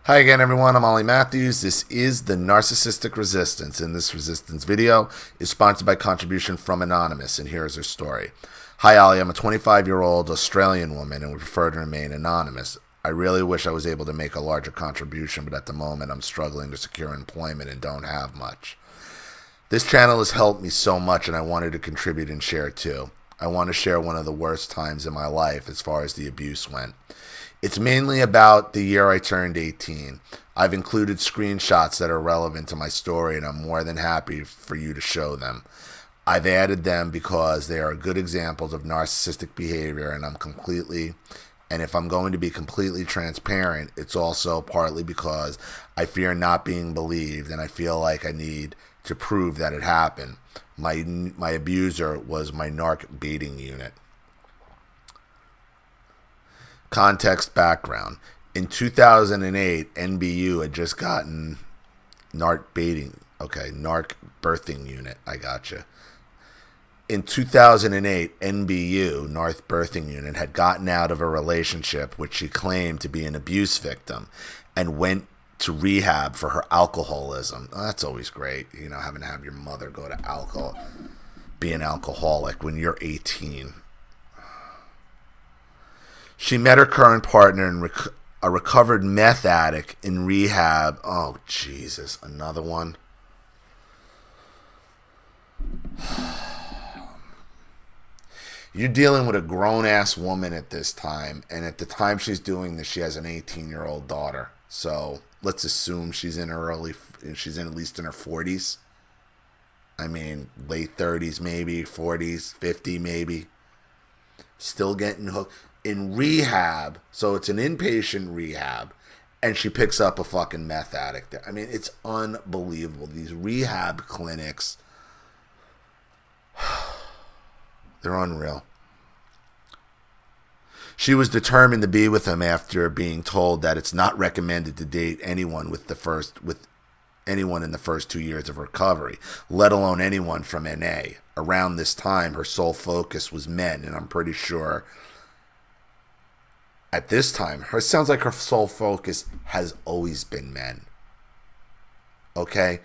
Hi again, everyone. I'm Ollie Matthews. This is the Narcissistic Resistance, and this resistance video is sponsored by contribution from Anonymous, and here's her story. Hi, Ollie. I'm a 25-year-old Australian woman and would prefer to remain anonymous. I really wish I was able to make a larger contribution, but at the moment I'm struggling to secure employment and don't have much. This channel has helped me so much, and I wanted to contribute and share too. I want to share one of the worst times in my life as far as the abuse went. It's mainly about the year I turned 18. I've included screenshots that are relevant to my story, and I'm more than happy for you to show them. I've added them because they are good examples of narcissistic behavior, and if I'm going to be completely transparent, it's also partly because I fear not being believed, and I feel like I need to prove that it happened. My abuser was my narc baiting unit. Context background. In 2008, NBU had just gotten narc birthing unit. I gotcha. In 2008, NBU, Narc Birthing Unit, had gotten out of a relationship which she claimed to be an abuse victim and went to rehab for her alcoholism. Oh, that's always great, having to have your mother go to be an alcoholic when you're 18. She met her current partner and a recovered meth addict in rehab. Oh, Jesus, another one. You're dealing with a grown-ass woman at this time, and at the time she's doing this, she has an 18-year-old daughter. So let's assume she's at least in her 40s. I mean, late 30s maybe, 40s, 50 maybe. Still getting hooked. In rehab, so it's an inpatient rehab, and she picks up a fucking meth addict. I mean, it's unbelievable. These rehab clinics, they're unreal. She was determined to be with him after being told that it's not recommended to date anyone with anyone in the first 2 years of recovery, let alone anyone from NA. Around this time, her sole focus was men, and I'm pretty sure at this time, it sounds like her sole focus has always been men. Okay?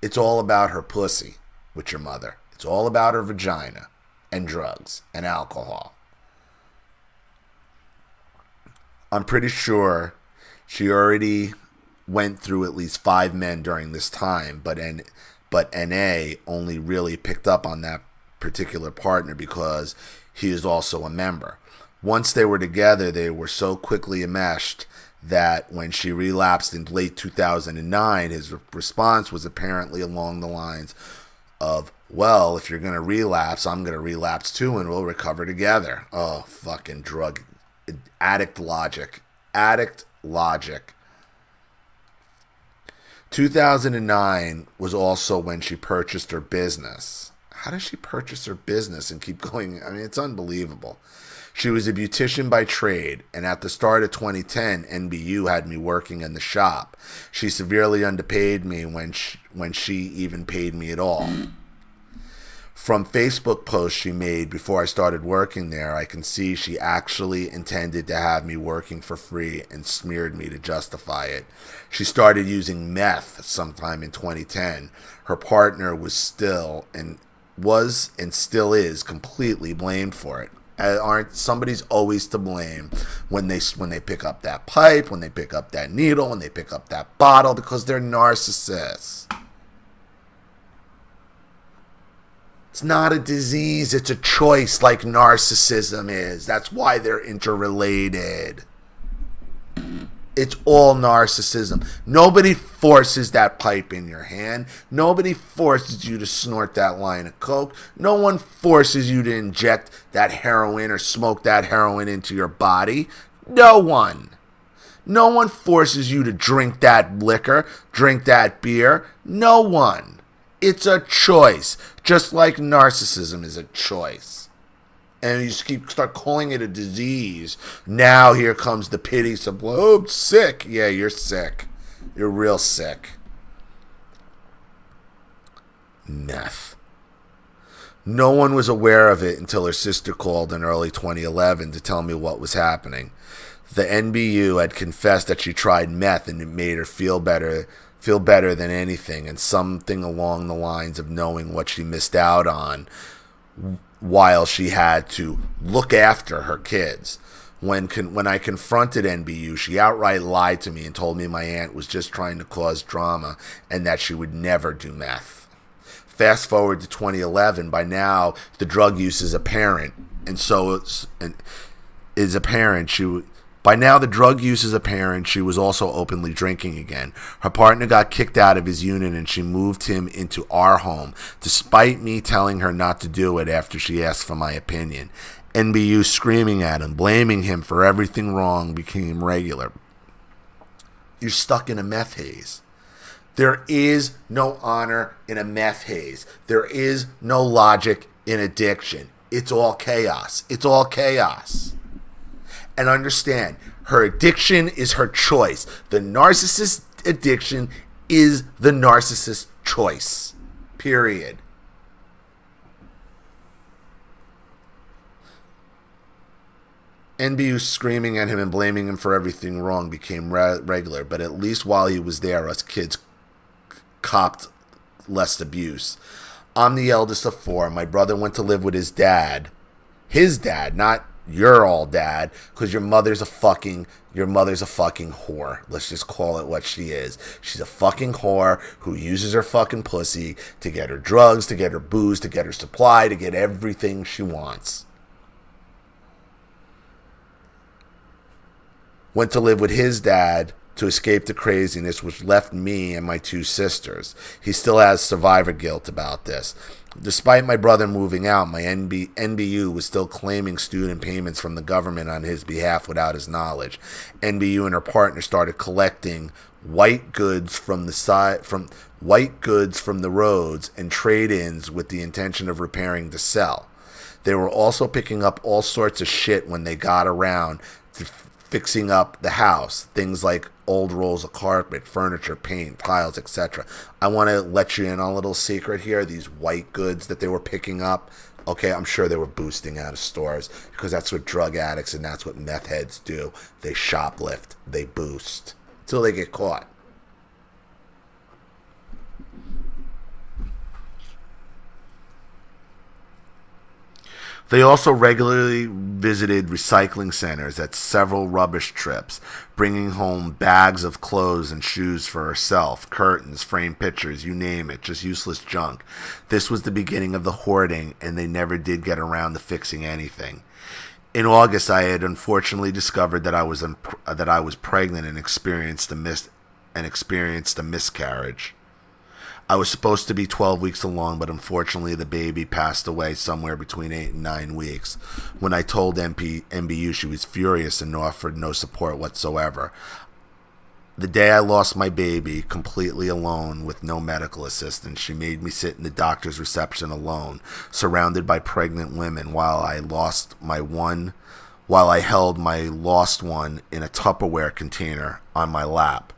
It's all about her pussy with your mother. It's all about her vagina and drugs and alcohol. I'm pretty sure she already went through at least 5 men during this time, but NA only really picked up on that particular partner because he is also a member. Once they were together, they were so quickly enmeshed that when she relapsed in late 2009, his response was apparently along the lines of, well, if you're going to relapse, I'm going to relapse too, and we'll recover together. Oh, fucking drug addict logic. Addict logic. 2009 was also when she purchased her business. How does she purchase her business and keep going? I mean, it's unbelievable. She was a beautician by trade, and at the start of 2010, NBU had me working in the shop. She severely underpaid me when she even paid me at all. From Facebook posts she made before I started working there, I can see she actually intended to have me working for free and smeared me to justify it. She started using meth sometime in 2010. Her partner was and still is completely blamed for it. Somebody's always to blame when they pick up that pipe, when they pick up that needle, when they pick up that bottle, because they're narcissists. It's not a disease, it's a choice like narcissism is. That's why they're interrelated. It's all narcissism. Nobody forces that pipe in your hand. Nobody forces you to snort that line of coke. No one forces you to inject that heroin or smoke that heroin into your body. No one. No one forces you to drink that liquor, drink that beer. No one. It's a choice, just like narcissism is a choice. And you start calling it a disease. Now here comes the pity. Oh, I'm sick. Yeah, you're sick. You're real sick. Meth. No one was aware of it until her sister called in early 2011 to tell me what was happening. The NBU had confessed that she tried meth and it made her feel better than anything, and something along the lines of knowing what she missed out on while she had to look after her kids. When I confronted NBU, she outright lied to me and told me my aunt was just trying to cause drama and that she would never do meth. Fast forward to 2011. By now, the drug use is apparent, By now, the drug use is apparent. She was also openly drinking again. Her partner got kicked out of his unit and she moved him into our home, despite me telling her not to do it after she asked for my opinion. NBU screaming at him, blaming him for everything wrong became regular. You're stuck in a meth haze. There is no honor in a meth haze. There is no logic in addiction. It's all chaos. It's all chaos. And understand, her addiction is her choice. The narcissist addiction is the narcissist's choice. Period. NBU screaming at him and blaming him for everything wrong became regular, but at least while he was there, us kids copped less abuse. I'm the eldest of 4. My brother went to live with his dad. His dad, not your all dad, because your mother's a fucking whore. Let's just call it what she is. She's a fucking whore who uses her fucking pussy to get her drugs, to get her booze, to get her supply, to get everything she wants. Went to live with his dad to escape the craziness, which left me and my 2 sisters. He still has survivor guilt about this. Despite my brother moving out, my NBU was still claiming student payments from the government on his behalf without his knowledge. NBU and her partner started collecting white goods from the roads and trade-ins with the intention of repairing to sell. They were also picking up all sorts of shit when they got around to fixing up the house, things like old rolls of carpet, furniture, paint, tiles, etc. I want to let you in on a little secret here. These white goods that they were picking up, okay, I'm sure they were boosting out of stores, because that's what drug addicts and that's what meth heads do. They shoplift, they boost, until they get caught. They also regularly visited recycling centers at several rubbish trips, bringing home bags of clothes and shoes for herself, curtains, framed pictures, you name it, just useless junk. This was the beginning of the hoarding, and they never did get around to fixing anything. In August, I had unfortunately discovered that I was pregnant and experienced a miscarriage. I was supposed to be 12 weeks along, but unfortunately the baby passed away somewhere between 8 and 9 weeks. When I told NBU, she was furious and offered no support whatsoever. The day I lost my baby, completely alone with no medical assistance, she made me sit in the doctor's reception alone, surrounded by pregnant women, while I held my lost one in a Tupperware container on my lap.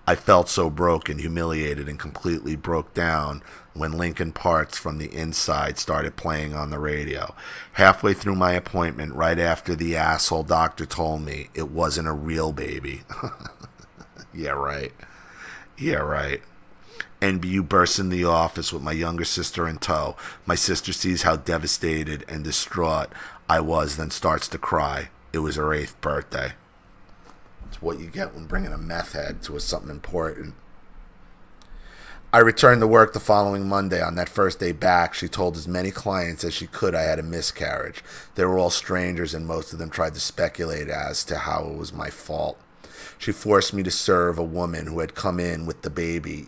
I felt so broken, humiliated, and completely broke down when Linkin Park's From the Inside started playing on the radio. Halfway through my appointment, right after the asshole doctor told me it wasn't a real baby. Yeah, right. NBU bursts in the office with my younger sister in tow. My sister sees how devastated and distraught I was, then starts to cry. It was her 8th birthday. It's what you get when bringing a meth head to something important. I returned to work the following Monday. On that first day back, she told as many clients as she could I had a miscarriage. They were all strangers, and most of them tried to speculate as to how it was my fault. She forced me to serve a woman who had come in with the baby,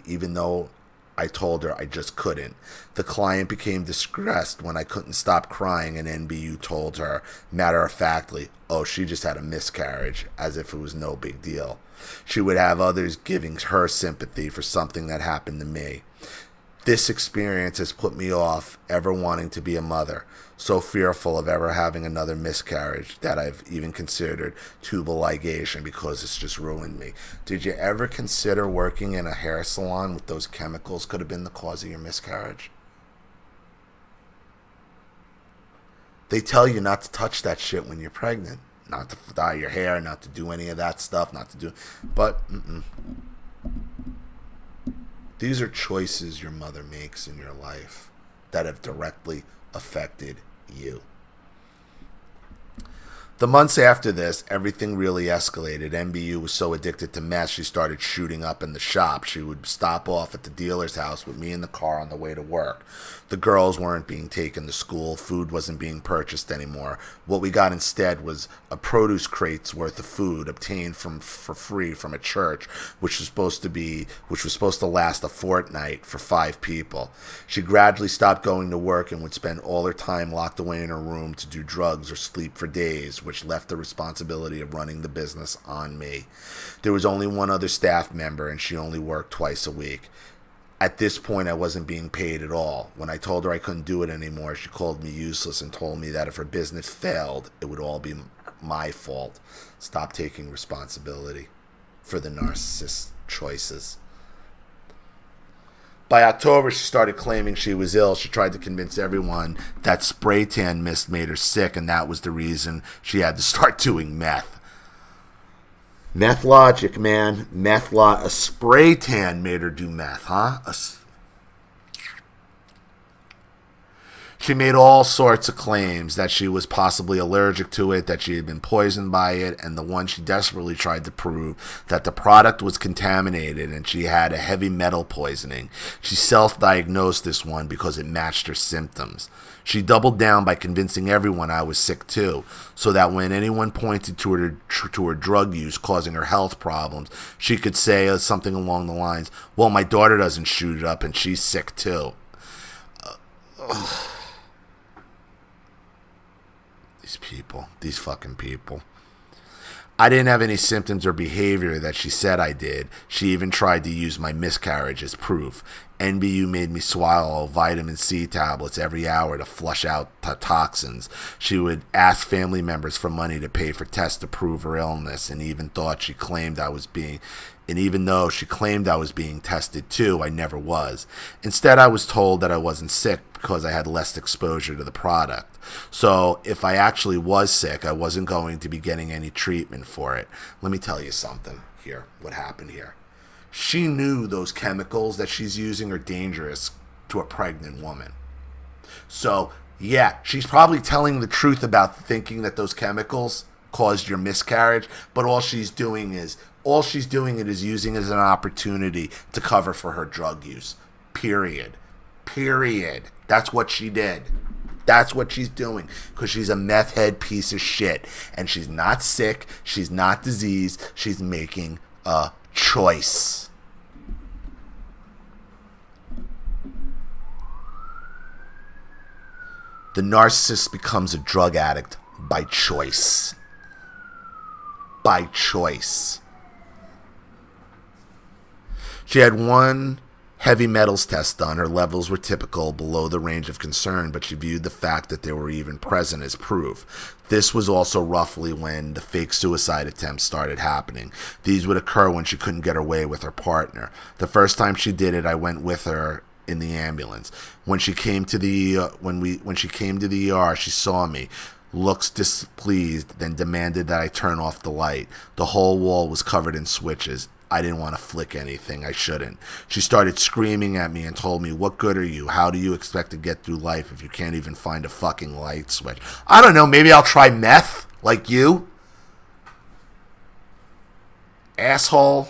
even though I told her I just couldn't. The client became distressed when I couldn't stop crying, and NBU told her, matter-of-factly, oh, she just had a miscarriage, as if it was no big deal. She would have others giving her sympathy for something that happened to me. This experience has put me off ever wanting to be a mother, so fearful of ever having another miscarriage that I've even considered tubal ligation because it's just ruined me. Did you ever consider working in a hair salon with those chemicals could have been the cause of your miscarriage? They tell you not to touch that shit when you're pregnant. not to dye your hair, not to do any of that stuff, not to do, but these are choices your mother makes in your life that have directly affected you. The months after this, everything really escalated. NBU was so addicted to meth, she started shooting up in the shop. She would stop off at the dealer's house with me in the car on the way to work. The girls weren't being taken to school. Food wasn't being purchased anymore. What we got instead was a produce crate's worth of food obtained for free from a church, which was supposed to last a fortnight for 5 people. She gradually stopped going to work and would spend all her time locked away in her room to do drugs or sleep for days, which left the responsibility of running the business on me. There was only one other staff member, and she only worked twice a week. At this point, I wasn't being paid at all. When I told her I couldn't do it anymore, she called me useless and told me that if her business failed, it would all be my fault. Stop taking responsibility for the narcissist's choices. By October, she started claiming she was ill. She tried to convince everyone that spray tan mist made her sick, and that was the reason she had to start doing meth. Meth logic, man. A spray tan made her do meth, huh? She made all sorts of claims that she was possibly allergic to it, that she had been poisoned by it, and the one she desperately tried to prove that the product was contaminated and she had a heavy metal poisoning. She self-diagnosed this one because it matched her symptoms. She doubled down by convincing everyone I was sick too, so that when anyone pointed to her drug use causing her health problems, she could say something along the lines, well, my daughter doesn't shoot it up and she's sick too. These fucking people. I didn't have any symptoms or behavior that she said I did. She even tried to use my miscarriage as proof. NBU made me swallow vitamin C tablets every hour to flush out toxins. She would ask family members for money to pay for tests to prove her illness, and even though she claimed I was being tested too, I never was. Instead, I was told that I wasn't sick because I had less exposure to the product. So if I actually was sick, I wasn't going to be getting any treatment for it. Let me tell you something here, what happened here. She knew those chemicals that she's using are dangerous to a pregnant woman. So, yeah, she's probably telling the truth about thinking that those chemicals caused your miscarriage, but all she's doing it is using as an opportunity to cover for her drug use. Period. That's what she did. That's what she's doing, because she's a meth head piece of shit, and she's not sick, she's not diseased, she's making a choice. The narcissist becomes a drug addict by choice. By choice. She had one heavy metals test done. Her levels were typical, below the range of concern, but she viewed the fact that they were even present as proof. This was also roughly when the fake suicide attempts started happening. These would occur when she couldn't get her way with her partner. The first time she did it, I went with her in the ambulance. When she came to the ER, she saw me, looks displeased, then demanded that I turn off the light. The whole wall was covered in switches. I didn't want to flick anything. I shouldn't. She started screaming at me and told me, what good are you? How do you expect to get through life if you can't even find a fucking light switch? I don't know. Maybe I'll try meth like you. Asshole.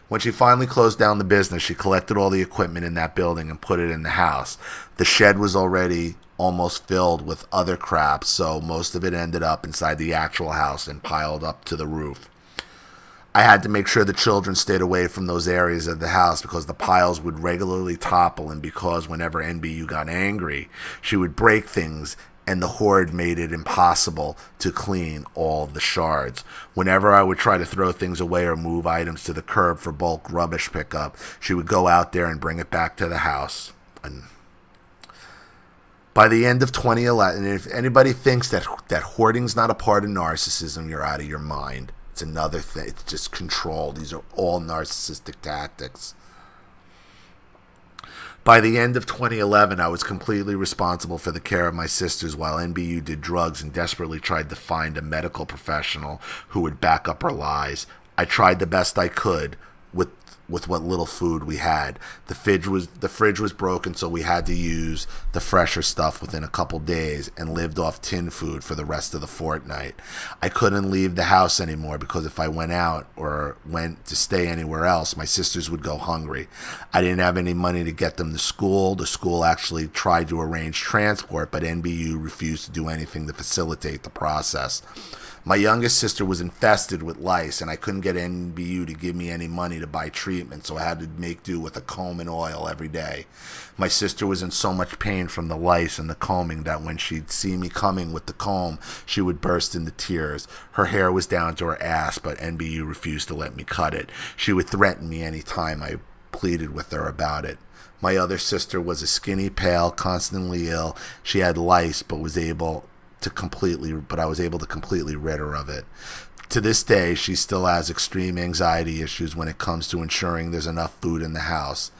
When she finally closed down the business, she collected all the equipment in that building and put it in the house. The shed was already almost filled with other crap, so most of it ended up inside the actual house and piled up to the roof. I had to make sure the children stayed away from those areas of the house because the piles would regularly topple, and because whenever NBU got angry, she would break things, and the hoard made it impossible to clean all the shards. Whenever I would try to throw things away or move items to the curb for bulk rubbish pickup, she would go out there and bring it back to the house. And by the end of 2011, if anybody thinks that hoarding's not a part of narcissism, you're out of your mind. It's another thing. It's just control. These are all narcissistic tactics. By the end of 2011, I was completely responsible for the care of my sisters while NBU did drugs and desperately tried to find a medical professional who would back up her lies. I tried the best I could with what little food we had. The fridge was broken, so we had to use the fresher stuff within a couple days and lived off tin food for the rest of the fortnight. I couldn't leave the house anymore because if I went out or went to stay anywhere else, my sisters would go hungry. I didn't have any money to get them to school. The school actually tried to arrange transport, but NBU refused to do anything to facilitate the process. My youngest sister was infested with lice, and I couldn't get NBU to give me any money to buy treatment, so I had to make do with a comb and oil every day. My sister was in so much pain from the lice and the combing that when she'd see me coming with the comb, she would burst into tears. Her hair was down to her ass, but NBU refused to let me cut it. She would threaten me any time I pleaded with her about it. My other sister was a skinny, pale, constantly ill. She had lice, but I was able to completely rid her of it. To this day, she still has extreme anxiety issues when it comes to ensuring there's enough food in the house.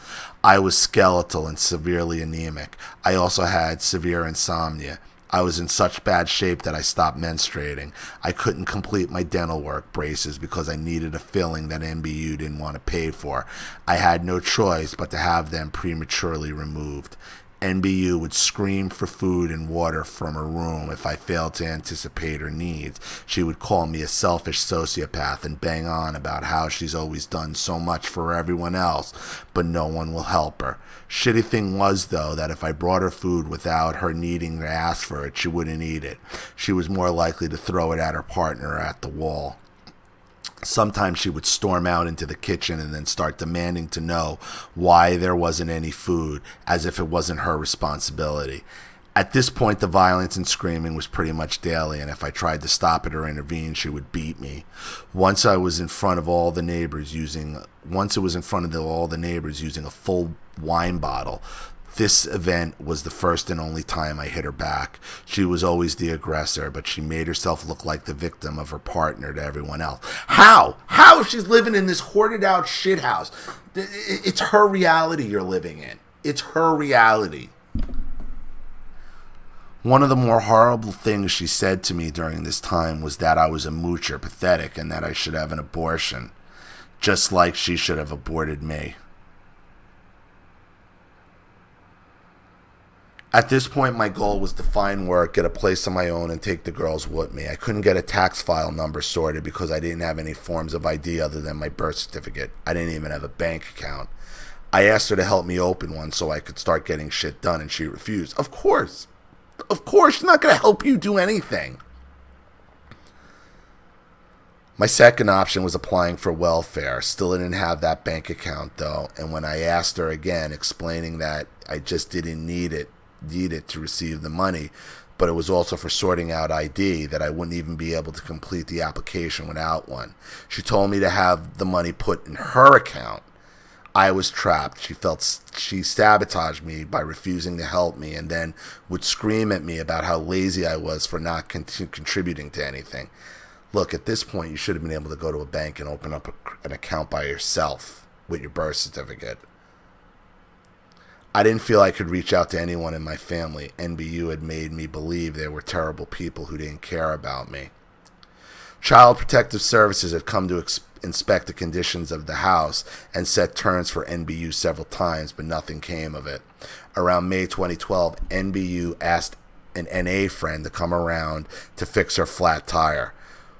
I was skeletal and severely anemic. I also had severe insomnia. I was in such bad shape that I stopped menstruating. I couldn't complete my dental work braces because I needed a filling that NBU didn't want to pay for. I had no choice but to have them prematurely removed. NBU would scream for food and water from her room if I failed to anticipate her needs. She would call me a selfish sociopath and bang on about how she's always done so much for everyone else, but no one will help her. Shitty thing was, though, that if I brought her food without her needing to ask for it, she wouldn't eat it. She was more likely to throw it at her partner or at the wall. Sometimes she would storm out into the kitchen and then start demanding to know why there wasn't any food, as if it wasn't her responsibility. At this point, the violence and screaming was pretty much daily, and if I tried to stop it or intervene, she would beat me. Once it was in front of all the neighbors using a full wine bottle. This event was the first and only time I hit her back. She was always the aggressor, but she made herself look like the victim of her partner to everyone else. How? How if she's living in this hoarded out shit house? It's her reality you're living in. It's her reality. One of the more horrible things she said to me during this time was that I was a moocher, pathetic, and that I should have an abortion, just like she should have aborted me. At this point, my goal was to find work, get a place of my own, and take the girls with me. I couldn't get a tax file number sorted because I didn't have any forms of ID other than my birth certificate. I didn't even have a bank account. I asked her to help me open one so I could start getting shit done, and she refused. Of course, she's not going to help you do anything. My second option was applying for welfare. Still didn't have that bank account, though, and when I asked her again, explaining that I just didn't need it to receive the money, but it was also for sorting out ID, that I wouldn't even be able to complete the application without one. She told me to have the money put in her account. I was trapped. She sabotaged me by refusing to help me and then would scream at me about how lazy I was for not contributing to anything. Look, at this point, you should have been able to go to a bank and open up an account by yourself with your birth certificate. I didn't feel I could reach out to anyone in my family. NBU had made me believe they were terrible people who didn't care about me. Child Protective Services had come to inspect the conditions of the house and set terms for NBU several times, but nothing came of it. Around May 2012, NBU asked an NA friend to come around to fix her flat tire.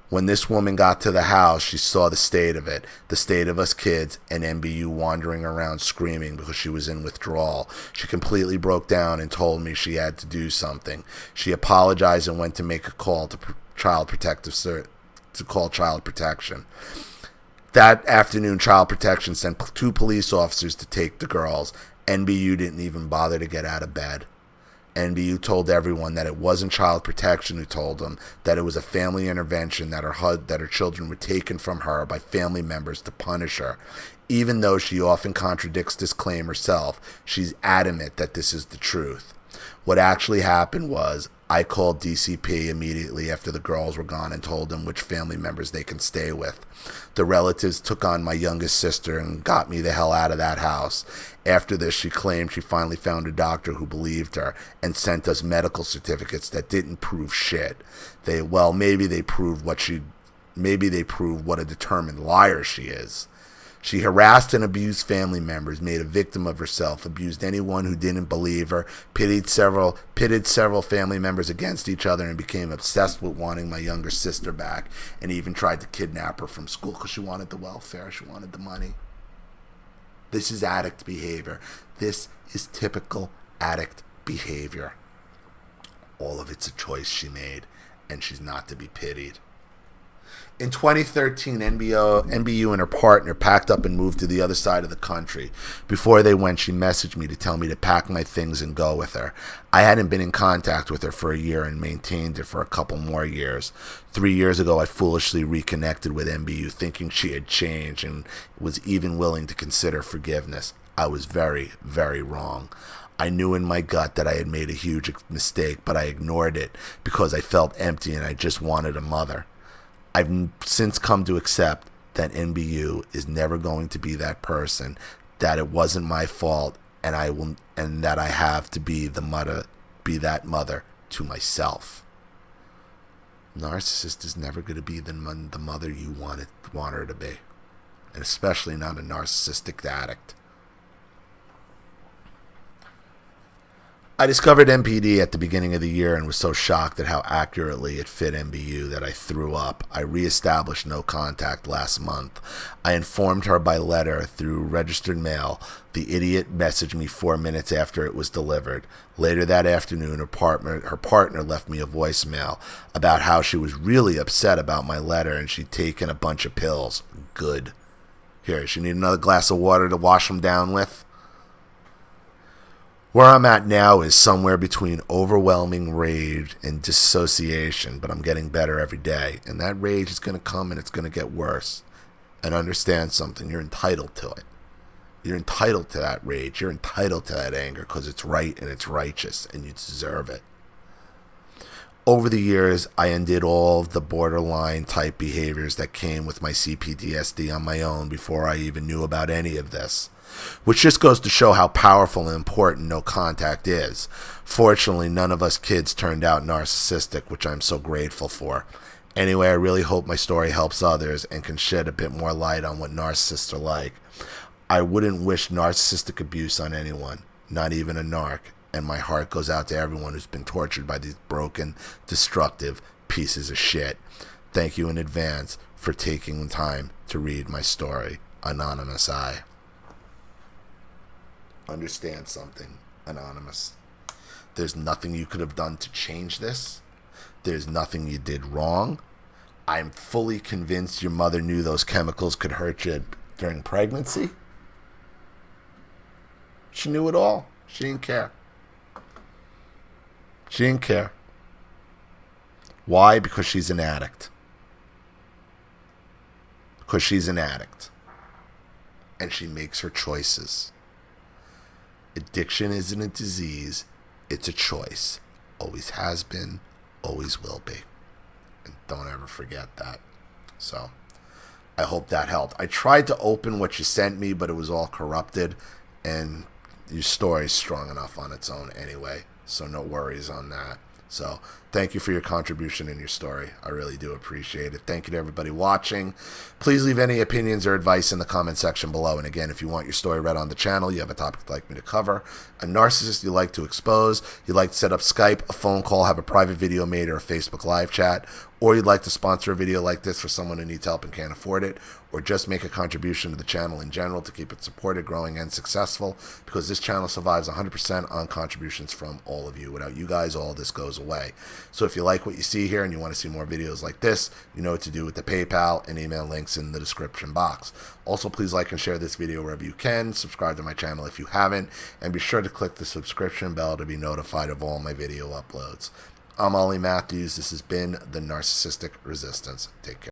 When this woman got to the house, she saw the state of it, the state of us kids, and NBU wandering around screaming because she was in withdrawal. She completely broke down and told me she had to do something. She apologized and went to make a call to Child Protection. That afternoon, Child Protection sent 2 police officers to take the girls. NBU didn't even bother to get out of bed. NBU told everyone that it wasn't Child Protection who told them, that it was a family intervention, that her children were taken from her by family members to punish her. Even though she often contradicts this claim herself, she's adamant that this is the truth. What actually happened was, I called DCP immediately after the girls were gone and told them which family members they can stay with. The relatives took on my youngest sister and got me the hell out of that house. After this, she claimed she finally found a doctor who believed her and sent us medical certificates that didn't prove shit. Maybe they proved what a determined liar she is. She harassed and abused family members, made a victim of herself, abused anyone who didn't believe her, pitted several family members against each other, and became obsessed with wanting my younger sister back, and even tried to kidnap her from school because she wanted the welfare, she wanted the money. This is addict behavior. This is typical addict behavior. All of it's a choice she made, and she's not to be pitied. In 2013, NBU and her partner packed up and moved to the other side of the country. Before they went, she messaged me to tell me to pack my things and go with her. I hadn't been in contact with her for a year and maintained it for a couple more years. 3 years ago, I foolishly reconnected with NBU, thinking she had changed and was even willing to consider forgiveness. I was very, very wrong. I knew in my gut that I had made a huge mistake, but I ignored it because I felt empty and I just wanted a mother. I've since come to accept that NBU is never going to be that person, that it wasn't my fault, and that I have to be that mother to myself. Narcissist is never going to be the mother you want her to be, and especially not a narcissistic addict. I discovered NPD at the beginning of the year and was so shocked at how accurately it fit NBU that I threw up. I reestablished no contact last month. I informed her by letter through registered mail. The idiot messaged me 4 minutes after it was delivered. Later that afternoon, her partner left me a voicemail about how she was really upset about my letter and she'd taken a bunch of pills. Good. Here, she need another glass of water to wash them down with? Where I'm at now is somewhere between overwhelming rage and dissociation, but I'm getting better every day. And that rage is going to come and it's going to get worse. And understand something, you're entitled to it. You're entitled to that rage. You're entitled to that anger because it's right and it's righteous and you deserve it. Over the years, I undid all of the borderline type behaviors that came with my CPTSD on my own before I even knew about any of this. Which just goes to show how powerful and important no contact is. Fortunately, none of us kids turned out narcissistic, which I'm so grateful for. Anyway, I really hope my story helps others and can shed a bit more light on what narcissists are like. I wouldn't wish narcissistic abuse on anyone, not even a narc, and my heart goes out to everyone who's been tortured by these broken, destructive pieces of shit. Thank you in advance for taking the time to read my story. Anonymous I. Understand something, Anonymous. There's nothing you could have done to change this. There's nothing you did wrong. I'm fully convinced your mother knew those chemicals could hurt you during pregnancy. She knew it all. She didn't care. She didn't care. Why? Because she's an addict. Because she's an addict. And she makes her choices. Addiction isn't a disease, it's a choice. Always has been, always will be. And don't ever forget that. So, I hope that helped. I tried to open what you sent me, but it was all corrupted. And your story's strong enough on its own anyway. So no worries on that. So thank you for your contribution and your story. I really do appreciate it. Thank you to everybody watching. Please leave any opinions or advice in the comment section below. And again, if you want your story read on the channel, you have a topic you'd like me to cover, a narcissist you'd like to expose, you'd like to set up Skype, a phone call, have a private video made, or a Facebook live chat, or you'd like to sponsor a video like this for someone who needs help and can't afford it, or just make a contribution to the channel in general to keep it supported, growing, and successful, because this channel survives 100% on contributions from all of you. Without you guys, all this goes away. So if you like what you see here and you want to see more videos like this, you know what to do with the PayPal and email links in the description box. Also, please like and share this video wherever you can. Subscribe to my channel if you haven't, and be sure to click the subscription bell to be notified of all my video uploads. I'm Ollie Matthews. This has been the Narcissistic Resistance. Take care.